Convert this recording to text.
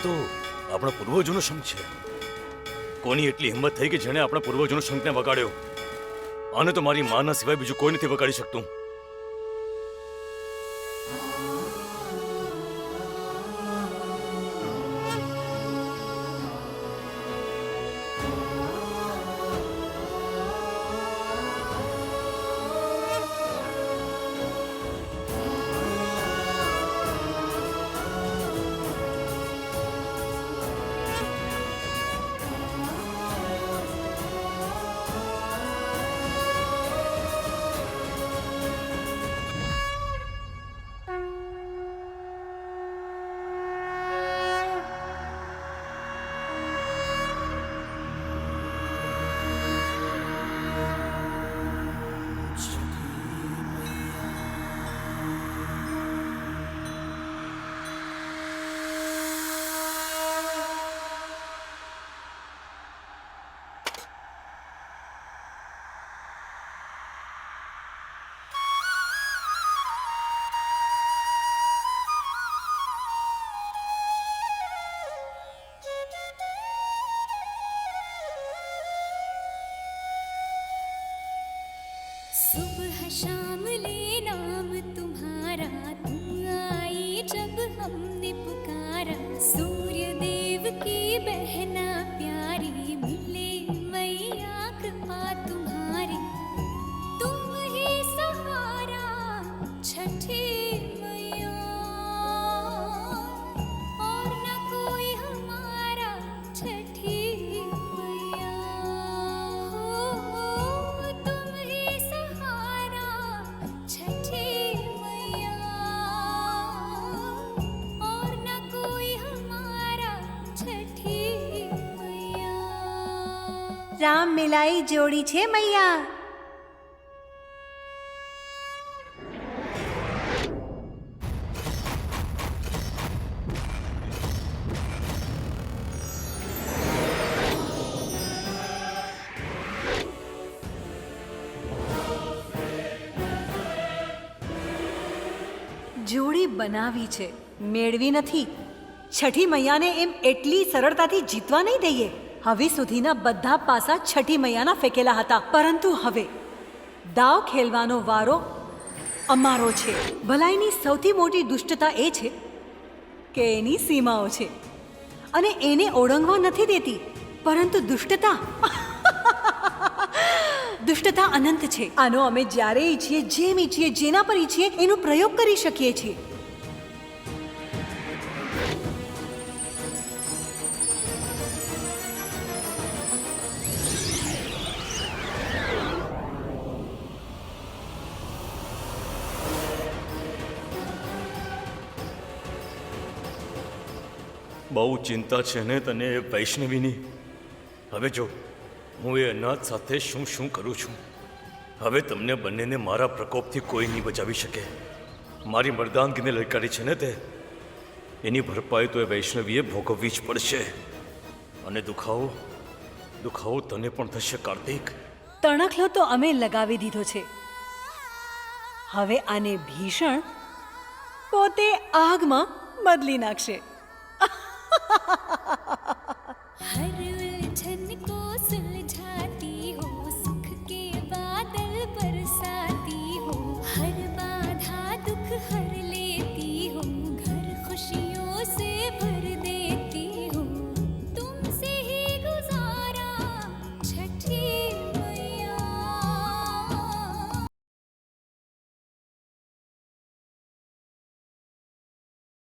તો આપણા પૂર્વજોનો શંખ છે. કોની એટલી હિંમત થઈ કે જેણે આપણા પૂર્વજોનો શંખને વગાડ્યો? આને તો મારી માના સિવાય બીજું કોઈ નથી વગાડી શકતું. सुबह शाम ले नाम तुम्हारा, तुम आई जब हमने पुकारा। सूर्य देव की बहना प्यारी, मिले मैया कृपा तुम्हारी। तुम ही सहारा छठी मैया, और न कोई हमारा छठी मैया। तुम ही सहारा छठी मैया, और न कोई हमारा छठी मैया। રામ મિલાઈ જોડી છે મૈયા. જોડી બનાવી છે, મેળવી નથી. છઠ્ઠી મૈયાને એમ એટલી સરળતાથી જીતવા નહીં દઈએ. હવે સુધીના બધા પાસા છઠ્ઠી મૈયાના ફેંકેલા હતા, પરંતુ હવે દાવ ખેલવાનો વારો અમારો છે. ભલાઈની સૌથી મોટી દુષ્ટતા એ છે કે એની સીમાઓ છે અને એને ઓળંગવા નથી દેતી. પરંતુ દુષ્ટતા અનંત છે. આનો અમે જ્યારે ઈચ્છીએ, જેમ ઈચ્છીએ, જેના પર ઈચ્છીએ એનો પ્રયોગ કરી શકીએ છીએ. બહુ ચિંતા છે ને તને એ વૈષ્ણવીની? હવે જો હું એ અનાથ સાથે શું શું કરું છું. હવે તમને બંનેને મારા પ્રકોપથી કોઈ નહીં બચાવી શકે. મારી મર્દાનગીને લલકારી છે ને તે, એની ભરપાઈ તો એ વૈષ્ણવીએ ભોગવવી જ પડશે. અને દુખાવો તને પણ થશે કાર્તિક. તણખલો તો અમે લગાવી દીધો છે. હવે આને ભીષણ પોતે આગમાં બદલી નાખશે.